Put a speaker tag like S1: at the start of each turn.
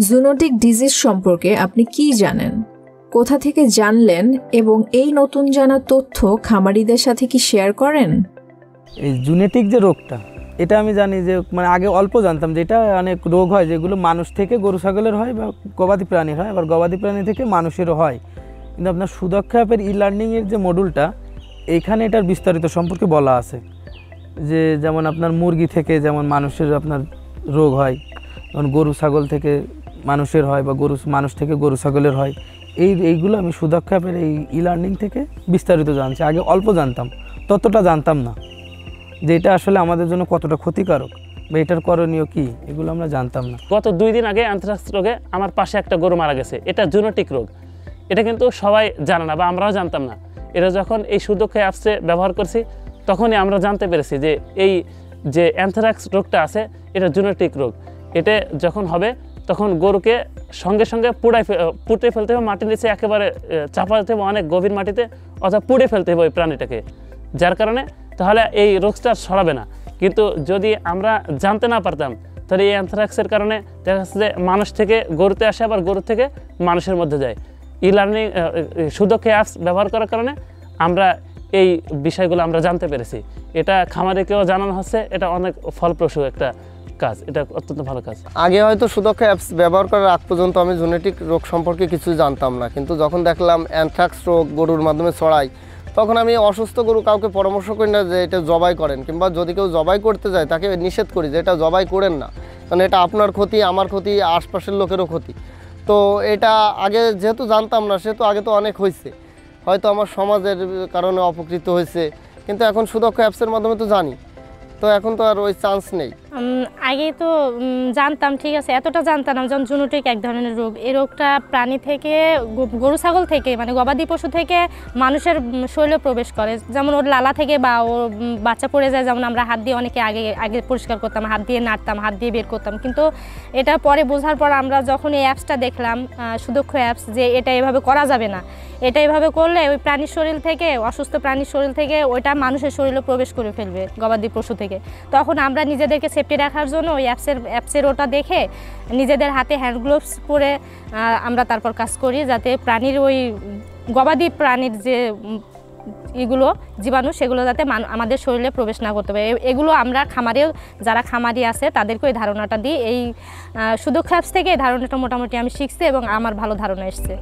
S1: Zoonotic disease সম্পর্কে আপনি কি জানেন, কোথা থেকে জানলেন এবং এই নতুন জানা তথ্য খামারিদের সাথে কি শেয়ার করেন?
S2: এই জুনেটিক যে রোগটা, এটা আমি জানি যে মানে আগে অল্প জানতাম যে এটা অনেক রোগ হয় যেগুলো মানুষ থেকে গরু ছাগলের হয় বা গবাদি প্রাণীর হয়, আবার গবাদি প্রাণী থেকে মানুষেরও হয়। কিন্তু আপনার সুদক্ষ অ্যাপের লার্নিংয়ের যে মডিউলটা, এইখানে এটার বিস্তারিত সম্পর্কে বলা আছে যে যেমন আপনার মুরগি থেকে যেমন মানুষের আপনার রোগ হয়, যেমন গরু ছাগল থেকে মানুষের হয় বা মানুষ থেকে গরু ছাগলের হয়। এইগুলো আমি সুদক্ষ অ্যাপের এই লার্নিং থেকে বিস্তারিত জানছি। আগে অল্প জানতাম, ততটা জানতাম না যে এটা আসলে আমাদের জন্য কতটা ক্ষতিকারক বা এটার করণীয় কি, এগুলো আমরা জানতাম না।
S3: গত 2 দিন আগে অ্যানথ্রাক্স রোগে আমার পাশে একটা গরু মারা গেছে। এটা জুনোটিক রোগ, এটা কিন্তু সবাই জানে না বা আমরাও জানতাম না। এটা যখন এই সুদক্ষ অ্যাপসে ব্যবহার করছি তখনই আমরা জানতে পেরেছি যে এই যে অ্যানথ্রাক্স রোগটা আছে এটা জুনোটিক রোগ। এটা যখন হবে তখন গরুকে সঙ্গে সঙ্গে পুড়ে ফেলতে হবে, মাটির নিচে একেবারে চাপা দিতে হবে অনেক গভীর মাটিতে, অথবা পুড়ে ফেলতে হবে ওই প্রাণীটাকে, যার কারণে তাহলে এই রোগটা ছড়াবে না। কিন্তু যদি আমরা জানতে না পারতাম তাহলে এই অ্যানথ্রাক্সের কারণে দেখা যাচ্ছে যে মানুষ থেকে গরুতে আসে, আবার গরু থেকে মানুষের মধ্যে যায়। লার্নিং সুদক্ষ অ্যাপস ব্যবহার করার কারণে আমরা এই বিষয়গুলো আমরা জানতে পেরেছি। এটা খামারিকেও জানানো হচ্ছে, এটা অনেক ফলপ্রসূ একটা কাজ, এটা অত্যন্ত ভালো কাজ।
S4: আগে হয়তো সুদক্ষ অ্যাপস ব্যবহার করার আগ পর্যন্ত আমি জেনেটিক রোগ সম্পর্কে কিছু জানতাম না, কিন্তু যখন দেখলাম অ্যানথ্রাক্স রোগ গরুর মাধ্যমে ছড়ায়, তখন আমি অসুস্থ গরু কাউকে পরামর্শ করি না যে এটা জবাই করেন, কিংবা যদি কেউ জবাই করতে যায় তাকে নিষেধ করি যে এটা জবাই করেন না, কারণ এটা আপনার ক্ষতি, আমার ক্ষতি, আশপাশের লোকেরও ক্ষতি। তো এটা আগে যেহেতু জানতাম না, সেহেতু আগে তো অনেক হয়েছে, হয়তো আমার সমাজের কারণে অপকৃত হয়েছে, কিন্তু এখন সুদক্ষ অ্যাপসের মাধ্যমে তো জানি, তো এখন তো আর ওই চান্স নেই।
S5: আগে তো জানতাম, ঠিক আছে, এতটা জানতাম না। যেমন জুনোটিক এক ধরনের রোগ, এই রোগটা প্রাণী থেকে, গরু ছাগল থেকে, মানে গবাদি পশু থেকে মানুষের শরীরে প্রবেশ করে। যেমন ওর লালা থেকে বা ওর বাচ্চা পড়ে যায়, যেমন আমরা হাত দিয়ে অনেকে আগে পরিষ্কার করতাম, হাত দিয়ে নাড়তাম, হাত দিয়ে বের করতাম। কিন্তু এটা পরে বোঝার পর আমরা যখন এই অ্যাপসটা দেখলাম, সুদক্ষ অ্যাপস, যে এটা এভাবে করা যাবে না, এটা এভাবে করলে ওই প্রাণীর শরীর থেকে, অসুস্থ প্রাণীর শরীর থেকে ওইটা মানুষের শরীরে প্রবেশ করে ফেলবে, গবাদি পশু থেকে। তখন আমরা নিজেদেরকে সেফটি রাখার জন্য ওই অ্যাপসের ওটা দেখে নিজেদের হাতে হ্যান্ড গ্লোভস পরে আমরা তারপর কাজ করি, যাতে প্রাণীর ওই গবাদি প্রাণীর যে এগুলো জীবাণু, সেগুলো যাতে আমাদের শরীরে প্রবেশ না করতে পারে। এগুলো আমরা যারা খামারি আছে তাদেরকে ওই ধারণাটা দিই। এই সুদক্ষ অ্যাপস থেকে এই ধারণাটা মোটামুটি আমি শিখছি এবং আমার ভালো ধারণা এসছে।